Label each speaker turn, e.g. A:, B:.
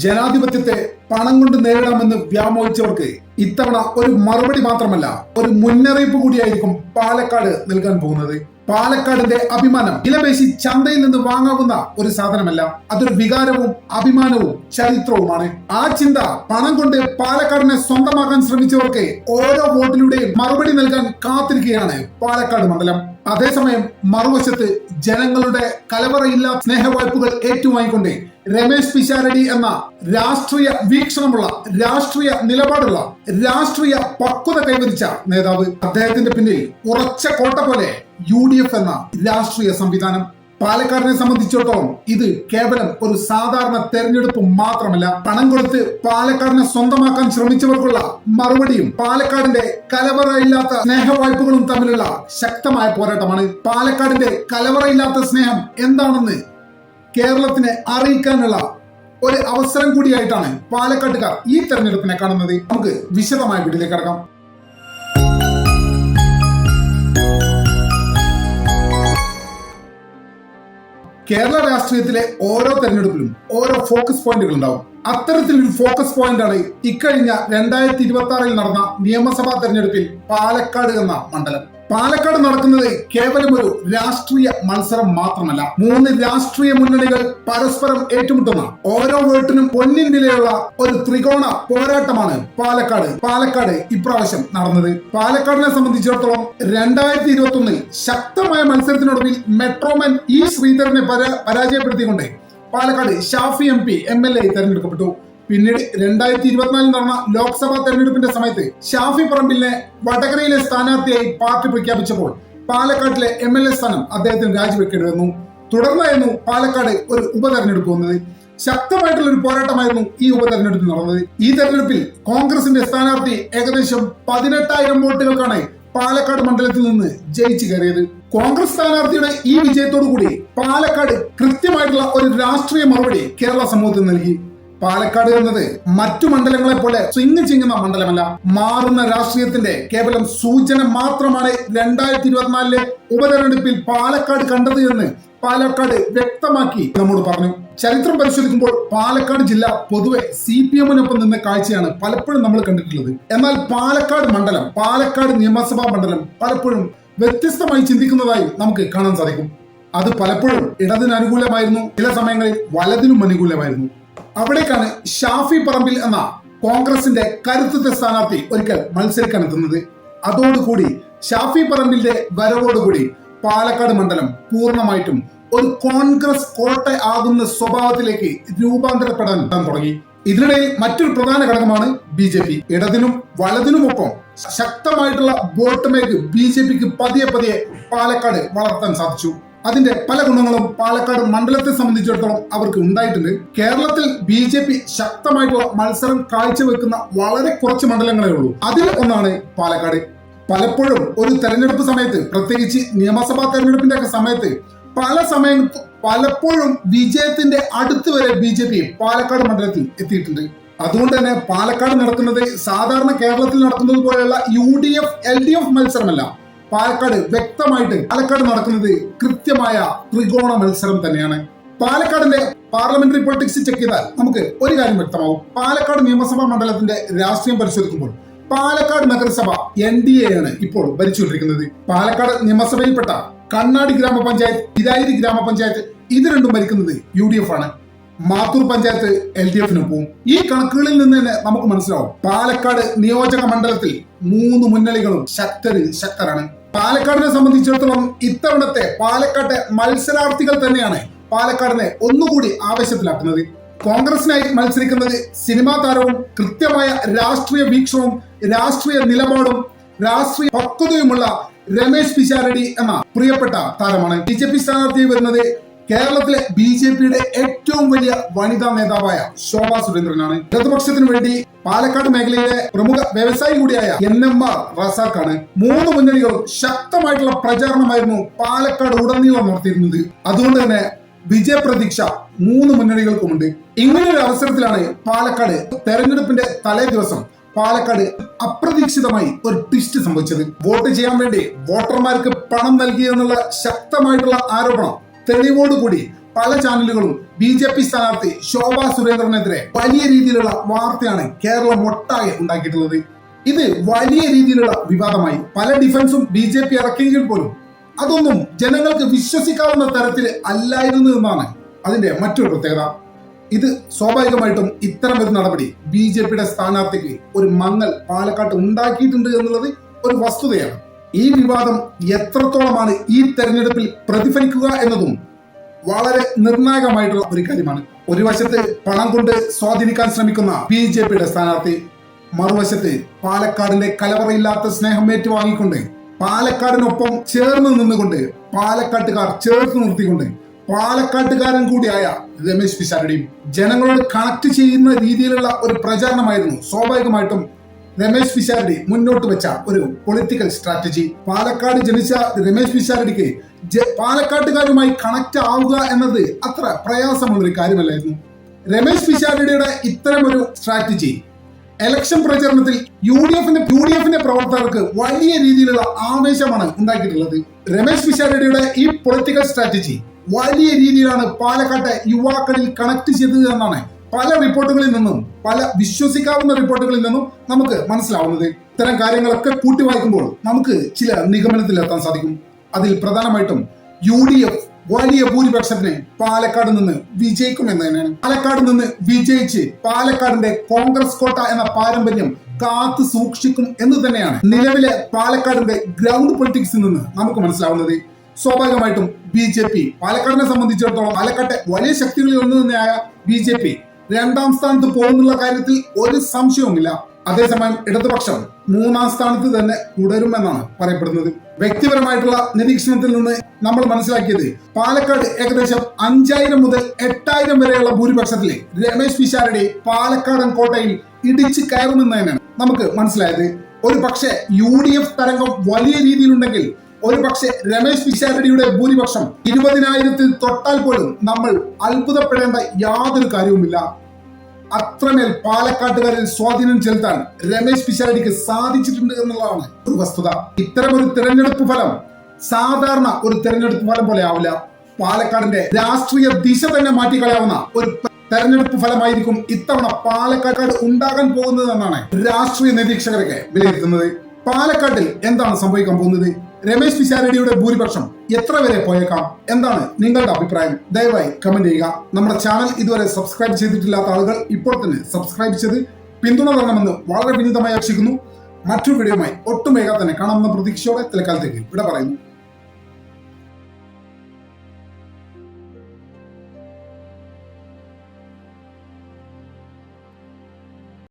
A: ജനാധിപത്യത്തെ പണം കൊണ്ട് നേരിടാമെന്ന് വ്യാമോഹിച്ചവർക്ക് ഇത്തവണ ഒരു മറുപടി മാത്രമല്ല, ഒരു മുന്നറിയിപ്പ് കൂടിയായിരിക്കും പാലക്കാട് നൽകാൻ പോകുന്നത്. പാലക്കാടിന്റെ അഭിമാനം വിലപേശി ചന്തയിൽ നിന്ന് വാങ്ങാവുന്ന ഒരു സാധനമല്ല. അതൊരു വികാരവും അഭിമാനവും ചരിത്രവുമാണ്. ആ ചിന്ത പണം കൊണ്ട് പാലക്കാടിനെ സ്വന്തമാക്കാൻ ശ്രമിച്ചവർക്ക് ഓരോ വോട്ടിലൂടെയും മറുപടി നൽകാൻ കാത്തിരിക്കുകയാണ് പാലക്കാട് മണ്ഡലം. അതേസമയം മറുവശത്ത് ജനങ്ങളുടെ കലവറയില്ലാത്ത സ്നേഹവായ്പകൾ ഏറ്റുവാങ്ങിക്കൊണ്ട് രമേശ് പിഷാരടി എന്ന രാഷ്ട്രീയ വീക്ഷണമുള്ള, രാഷ്ട്രീയ നിലപാടുള്ള, രാഷ്ട്രീയ പക്വത കൈവരിച്ച നേതാവ്. അദ്ദേഹത്തിന്റെ പിന്നിൽ ഉറച്ച കോട്ട പോലെ UDF എന്ന രാഷ്ട്രീയ സംവിധാനം. പാലക്കാടിനെ സംബന്ധിച്ചിടത്തോളം ഇത് കേവലം ഒരു സാധാരണ തെരഞ്ഞെടുപ്പ് മാത്രമല്ല. പണം കൊടുത്ത് പാലക്കാടിനെ സ്വന്തമാക്കാൻ ശ്രമിച്ചവർക്കുള്ള മറുപടിയും പാലക്കാടിന്റെ കലവറയില്ലാത്ത സ്നേഹവായ്പകളും തമ്മിലുള്ള ശക്തമായ പോരാട്ടമാണ്. പാലക്കാടിന്റെ കലവറയില്ലാത്ത സ്നേഹം എന്താണെന്ന് കേരളത്തിനെ അറിയിക്കാനുള്ള ഒരു അവസരം കൂടിയായിട്ടാണ് പാലക്കാട്ടുകാർ ഈ തെരഞ്ഞെടുപ്പിനെ കാണുന്നത്. നമുക്ക് വിശദമായ വീട്ടിലേക്ക് കടക്കാം. കേരള രാഷ്ട്രീയത്തിലെ ഓരോ തെരഞ്ഞെടുപ്പിലും ഓരോ ഫോക്കസ് പോയിന്റുകൾ ഉണ്ടാവും. അത്തരത്തിലൊരു ഫോക്കസ് പോയിന്റാണ് ഇക്കഴിഞ്ഞ 2026 നടന്ന നിയമസഭാ തെരഞ്ഞെടുപ്പിൽ പാലക്കാട് എന്ന മണ്ഡലം. പാലക്കാട് നടക്കുന്നത് കേവലം ഒരു രാഷ്ട്രീയ മത്സരം മാത്രമല്ല. 3 രാഷ്ട്രീയ മുന്നണികൾ പരസ്പരം ഏറ്റുമുട്ടുന്ന, ഓരോ വോട്ടിനും പൊന്നിൻ വിലയുള്ള ഒരു ത്രികോണ പോരാട്ടമാണ് പാലക്കാട് ഇപ്രാവശ്യം നടന്നത്. പാലക്കാടിനെ സംബന്ധിച്ചിടത്തോളം 2021 ശക്തമായ മത്സരത്തിനൊടുവിൽ മെട്രോമാൻ ഇ ശ്രീധരനെ പരാജയപ്പെടുത്തിക്കൊണ്ട് പാലക്കാട് ഷാഫി MP MLA തെരഞ്ഞെടുക്കപ്പെട്ടു. പിന്നീട് 2024 നടന്ന ലോക്സഭാ തെരഞ്ഞെടുപ്പിന്റെ സമയത്ത് ഷാഫി പറമ്പിലിനെ വടകരയിലെ സ്ഥാനാർത്ഥിയായി പാർട്ടി പ്രഖ്യാപിച്ചപ്പോൾ പാലക്കാട്ടിലെ MLA സ്ഥാനം അദ്ദേഹത്തിന് രാജിവെക്കേണ്ടി വന്നു. തുടർന്നായിരുന്നു പാലക്കാട് ഒരു ഉപതെരഞ്ഞെടുപ്പ് വന്നത്. ശക്തമായിട്ടുള്ള ഒരു പോരാട്ടമായിരുന്നു ഈ ഉപതെരഞ്ഞെടുപ്പിൽ നടന്നത്. ഈ തെരഞ്ഞെടുപ്പിൽ കോൺഗ്രസിന്റെ സ്ഥാനാർത്ഥി ഏകദേശം 18,000 വോട്ടുകൾക്കാണ് പാലക്കാട് മണ്ഡലത്തിൽ നിന്ന് ജയിച്ചു കയറിയത്. കോൺഗ്രസ് സ്ഥാനാർത്ഥിയുടെ ഈ വിജയത്തോടു കൂടി പാലക്കാട് കൃത്യമായിട്ടുള്ള ഒരു രാഷ്ട്രീയ മറുപടി കേരള സമൂഹത്തിന് നൽകി. പാലക്കാട് എന്നത് മറ്റു മണ്ഡലങ്ങളെ പോലെ ചിങ്ങുന്ന മണ്ഡലമല്ല. മാറുന്ന രാഷ്ട്രീയത്തിന്റെ കേവലം സൂചന മാത്രമാണ് 2024 ഉപതെരഞ്ഞെടുപ്പിൽ പാലക്കാട് കണ്ടത് എന്ന് പാലക്കാട് വ്യക്തമാക്കി നമ്മോട് പറഞ്ഞു. ചരിത്രം പരിശോധിക്കുമ്പോൾ പാലക്കാട് ജില്ല പൊതുവെ CPM-നൊപ്പം നിന്ന കാഴ്ചയാണ് പലപ്പോഴും നമ്മൾ കണ്ടിട്ടുള്ളത്. എന്നാൽ പാലക്കാട് നിയമസഭാ മണ്ഡലം പലപ്പോഴും വ്യത്യസ്തമായി ചിന്തിക്കുന്നതായി നമുക്ക് കാണാൻ സാധിക്കും. അത് പലപ്പോഴും ഇടതിന് അനുകൂലമായിരുന്നു, ചില സമയങ്ങളിൽ വലതിനും അനുകൂലമായിരുന്നു. അവിടേക്കാണ് ഷാഫി പറമ്പിൽ എന്ന കോൺഗ്രസിന്റെ കരുത്തുറ്റ സ്ഥാനാർത്ഥി ഒരിക്കൽ മത്സരിക്കാൻ എത്തുന്നത്. അതോടുകൂടി ഷാഫി പറമ്പിലിന്റെ വരവോടുകൂടി പാലക്കാട് മണ്ഡലം പൂർണ്ണമായിട്ടും ഒരു കോൺഗ്രസ് കോട്ട ആകുന്ന സ്വഭാവത്തിലേക്ക് രൂപാന്തരപ്പെടാൻ തുടങ്ങി. ഇതിനിടയിൽ മറ്റൊരു പ്രധാന ഘടകമാണ് BJP. ഇടതിനും വലതിനുമൊപ്പം ശക്തമായിട്ടുള്ള വോട്ട് മേക്ക് BJPക്ക് പതിയെ പാലക്കാട് വളർത്താൻ സാധിച്ചു. അതിന്റെ പല ഗുണങ്ങളും പാലക്കാട് മണ്ഡലത്തെ സംബന്ധിച്ചിടത്തോളം അവർക്ക് ഉണ്ടായിട്ടുണ്ട്. കേരളത്തിൽ BJP ശക്തമായിട്ടുള്ള മത്സരം കാഴ്ചവെക്കുന്ന വളരെ കുറച്ച് മണ്ഡലങ്ങളേ ഉള്ളൂ. അതിൽ ഒന്നാണ് പാലക്കാട്. പലപ്പോഴും ഒരു തെരഞ്ഞെടുപ്പ് സമയത്ത്, പ്രത്യേകിച്ച് നിയമസഭാ തെരഞ്ഞെടുപ്പിന്റെ ഒക്കെ സമയത്ത് പലപ്പോഴും വിജയത്തിന്റെ അടുത്ത് വരെ BJP പാലക്കാട് മണ്ഡലത്തിൽ എത്തിയിട്ടുണ്ട്. അതുകൊണ്ട് തന്നെ പാലക്കാട് നടക്കുന്നത് സാധാരണ കേരളത്തിൽ നടക്കുന്നത് പോലെയുള്ള UDF LDF മത്സരമല്ല. പാലക്കാട് നടക്കുന്നത് കൃത്യമായ ത്രികോണ മത്സരം തന്നെയാണ്. പാലക്കാടിന്റെ പാർലമെന്ററി പൊളിറ്റിക്സ് ചെക്ക് ചെയ്താൽ നമുക്ക് ഒരു കാര്യം വ്യക്തമാവും. പാലക്കാട് നിയമസഭാ മണ്ഡലത്തിന്റെ രാഷ്ട്രീയം പരിശോധിക്കുമ്പോൾ പാലക്കാട് നഗരസഭ NDA ആണ് ഇപ്പോൾ ഭരിച്ചുകൊണ്ടിരിക്കുന്നത്. പാലക്കാട് നിയമസഭയിൽപ്പെട്ട കണ്ണാടി ഗ്രാമപഞ്ചായത്ത്, ഇരായിരി ഗ്രാമപഞ്ചായത്ത്, ഇത് രണ്ടും ഭരിക്കുന്നത് UDF ആണ്. മാത്തൂർ പഞ്ചായത്ത് LDF-ന് പോവും. ഈ കണക്കുകളിൽ നിന്ന് തന്നെ നമുക്ക് മനസ്സിലാവും പാലക്കാട് നിയോജക മണ്ഡലത്തിൽ 3 മുന്നണികളും ശക്തരാണ്. പാലക്കാടിനെ സംബന്ധിച്ചിടത്തോളം ഇത്തവണത്തെ പാലക്കാട്ടെ മത്സരാർത്ഥികൾ തന്നെയാണ് പാലക്കാടിനെ ഒന്നുകൂടി ആവേശത്തിലാക്കുന്നത്. കോൺഗ്രസിനായി മത്സരിക്കുന്നത് സിനിമാ താരവും കൃത്യമായ രാഷ്ട്രീയ വീക്ഷണവും രാഷ്ട്രീയ നിലപാടും രാഷ്ട്രീയ പക്വതയുമുള്ള രമേശ് പിഷാരടി എന്ന പ്രിയപ്പെട്ട താരമാണ്. BJP സ്ഥാനാർത്ഥി വരുന്നത് കേരളത്തിലെ BJPയുടെ ഏറ്റവും വലിയ വനിതാ നേതാവായ ശോഭാ സുരേന്ദ്രനാണ്. ഇടതുപക്ഷത്തിന് വേണ്ടി പാലക്കാട് മേഖലയിലെ പ്രമുഖ വ്യവസായി കൂടിയായ NMR റസാഖാണ്. 3 മുന്നണികളും ശക്തമായിട്ടുള്ള പ്രചാരണമായിരുന്നു പാലക്കാട് ഉടനീളം നടത്തിയിരുന്നത്. അതുകൊണ്ട് തന്നെ വിജയപ്രതീക്ഷ 3 മുന്നണികൾക്കുമുണ്ട്. ഇങ്ങനെയൊരു അവസരത്തിലാണ് പാലക്കാട് തെരഞ്ഞെടുപ്പിന്റെ തലേ ദിവസം പാലക്കാട് അപ്രതീക്ഷിതമായി ഒരു ട്വിസ്റ്റ് സംഭവിച്ചത്. വോട്ട് ചെയ്യാൻ വേണ്ടി വോട്ടർമാർക്ക് പണം നൽകി എന്നുള്ള ശക്തമായിട്ടുള്ള ആരോപണം തെളിവോടുകൂടി പല ചാനലുകളും BJP സ്ഥാനാർത്ഥി ശോഭാ സുരേന്ദ്രനെതിരെ വലിയ രീതിയിലുള്ള വാർത്തയാണ് കേരളം ഒട്ടാകെ ഉണ്ടാക്കിയിട്ടുള്ളത്. ഇത് വലിയ രീതിയിലുള്ള വിവാദമായി. പല ഡിഫൻസും BJP ഇറക്കിയെങ്കിൽ പോലും അതൊന്നും ജനങ്ങൾക്ക് വിശ്വസിക്കാവുന്ന തരത്തിൽ അല്ലായിരുന്നു എന്നാണ് അതിന്റെ മറ്റൊരു പ്രത്യേകത. ഇത് സ്വാഭാവികമായിട്ടും ഇത്തരം ഒരു നടപടി BJPയുടെ സ്ഥാനാർത്ഥിക്ക് ഒരു മങ്ങൽ പാലക്കാട്ട് ഉണ്ടാക്കിയിട്ടുണ്ട് എന്നുള്ളത് ഒരു വസ്തുതയാണ്. ഈ വിവാദം എത്രത്തോളമാണ് ഈ തെരഞ്ഞെടുപ്പിൽ പ്രതിഫലിക്കുക എന്നതും വളരെ നിർണായകമായിട്ടുള്ള ഒരു കാര്യമാണ്. ഒരു വശത്ത് പണം കൊണ്ട് സ്വാധീനിക്കാൻ ശ്രമിക്കുന്ന BJPയുടെ സ്ഥാനാർത്ഥി, മറുവശത്ത് പാലക്കാടിന്റെ കലവറയില്ലാത്ത സ്നേഹം ഏറ്റുവാങ്ങിക്കൊണ്ട് പാലക്കാടിനൊപ്പം ചേർന്ന് നിന്നുകൊണ്ട് പാലക്കാട്ടുകാർ ചേർത്ത് നിർത്തിക്കൊണ്ട് പാലക്കാട്ടുകാരൻ കൂടിയായ രമേശ് പിഷാരടിയും ജനങ്ങളോട് കണക്ട് ചെയ്യുന്ന രീതിയിലുള്ള ഒരു പ്രചാരണമായിരുന്നു സ്വാഭാവികമായിട്ടും രമേശ് പിഷാരടി മുന്നോട്ട് വെച്ച ഒരു പൊളിറ്റിക്കൽ സ്ട്രാറ്റജി. പാലക്കാട് ജനിച്ച രമേശ് പിഷാരടിക്ക് പാലക്കാട്ടുകാരുമായി കണക്ട് ആവുക എന്നത് അത്ര പ്രയാസമുള്ളൊരു കാര്യമല്ലായിരുന്നു. രമേശ് പിഷാരടിയുടെ ഇത്തരം ഒരു സ്ട്രാറ്റജി ഇലക്ഷൻ പ്രചരണത്തിൽ യുഡിഎഫിന്റെ പ്രവർത്തകർക്ക് വലിയ രീതിയിലുള്ള ആവേശമാണ് ഉണ്ടാക്കിയിട്ടുള്ളത്. രമേശ് പിഷാരടിയുടെ ഈ പൊളിറ്റിക്കൽ സ്ട്രാറ്റജി വലിയ രീതിയിലാണ് പാലക്കാട്ടെ യുവാക്കളിൽ കണക്ട് ചെയ്തത് എന്നാണ് പല റിപ്പോർട്ടുകളിൽ നിന്നും, പല വിശ്വസിക്കാവുന്ന റിപ്പോർട്ടുകളിൽ നിന്നും നമുക്ക് മനസ്സിലാവുന്നത്. ഇത്തരം കാര്യങ്ങളൊക്കെ കൂട്ടി വായിക്കുമ്പോൾ നമുക്ക് ചില നിഗമനത്തിൽ എത്താൻ സാധിക്കും. അതിൽ പ്രധാനമായിട്ടും UDF വലിയ ഭൂരിപക്ഷത്തിന് പാലക്കാട് നിന്ന് വിജയിക്കും എന്ന് തന്നെയാണ്. പാലക്കാട് നിന്ന് വിജയിച്ച് പാലക്കാടിന്റെ കോൺഗ്രസ് കോട്ട എന്ന പാരമ്പര്യം കാത്തു സൂക്ഷിക്കും എന്ന് തന്നെയാണ് നിലവിലെ പാലക്കാടിന്റെ ഗ്രൗണ്ട് പൊളിറ്റിക്സിൽ നിന്ന് നമുക്ക് മനസ്സിലാവുന്നത്. സ്വാഭാവികമായിട്ടും BJP പാലക്കാടിനെ സംബന്ധിച്ചിടത്തോളം പാലക്കാട്ടെ വലിയ ശക്തികളിൽ ഒന്ന് തന്നെയായ BJP രണ്ടാം സ്ഥാനത്ത് പോകുന്നുള്ള കാര്യത്തിൽ ഒരു സംശയവുമില്ല. അതേസമയം ഇടതുപക്ഷം മൂന്നാം സ്ഥാനത്ത് തന്നെ തുടരുമെന്നാണ് പറയപ്പെടുന്നത്. വ്യക്തിപരമായിട്ടുള്ള നിരീക്ഷണത്തിൽ നിന്ന് നമ്മൾ മനസ്സിലാക്കിയത് പാലക്കാട് ഏകദേശം 5000 മുതൽ 8000 വരെയുള്ള ഭൂരിപക്ഷത്തിലെ രമേശ് പിഷാരടി പാലക്കാടൻ കോട്ടയിൽ ഇടിച്ചു കയറുമെന്ന് തന്നെയാണ് നമുക്ക് മനസ്സിലായത്. ഒരു പക്ഷേ UDF തരംഗം വലിയ രീതിയിലുണ്ടെങ്കിൽ ഒരു പക്ഷേ രമേശ് പിഷാരടിയുടെ ഭൂരിപക്ഷം 20,000-ൽ തൊട്ടാൽ പോലും നമ്മൾ അത്ഭുതപ്പെടേണ്ട യാതൊരു കാര്യവുമില്ല. അത്രമേൽ പാലക്കാട്ടുകാരിൽ സ്വാധീനം ചെലുത്താൻ രമേശ് പിഷാരടിക്ക് സാധിച്ചിട്ടുണ്ട് എന്നുള്ളതാണ് ഒരു വസ്തുത. ഇത്തരം ഒരു തെരഞ്ഞെടുപ്പ് ഫലം സാധാരണ ഒരു തെരഞ്ഞെടുപ്പ് ഫലം പോലെ ആവില്ല. പാലക്കാടിന്റെ രാഷ്ട്രീയ ദിശ തന്നെ മാറ്റിക്കളയാവുന്ന ഒരു തെരഞ്ഞെടുപ്പ് ഫലമായിരിക്കും ഇത്തവണ പാലക്കാട് ഉണ്ടാകാൻ പോകുന്നത് എന്നാണ് രാഷ്ട്രീയ നിരീക്ഷകരൊക്കെ വിലയിരുത്തുന്നത്. പാലക്കാട്ടിൽ എന്താണ് സംഭവിക്കാൻ പോകുന്നത്? രമേശ് പിഷാരടിയുടെ ഭൂരിപക്ഷം എത്ര വരെ പോയേക്കാം? എന്താണ് നിങ്ങളുടെ അഭിപ്രായം? ദയവായി കമന്റ് ചെയ്യുക. നമ്മുടെ ചാനൽ ഇതുവരെ സബ്സ്ക്രൈബ് ചെയ്തിട്ടില്ലാത്ത ആളുകൾ ഇപ്പോൾ തന്നെ സബ്സ്ക്രൈബ് ചെയ്ത് പിന്തുണ തരണമെന്ന് വളരെ വിനീതമായി അപേക്ഷിക്കുന്നു. മറ്റൊരു വീഡിയോയുമായി ഒട്ടും വേഗം തന്നെ കാണാമെന്ന പ്രതീക്ഷയോടെ തൽക്കാലത്തേക്ക് ഇവിടെ പറയുന്നു.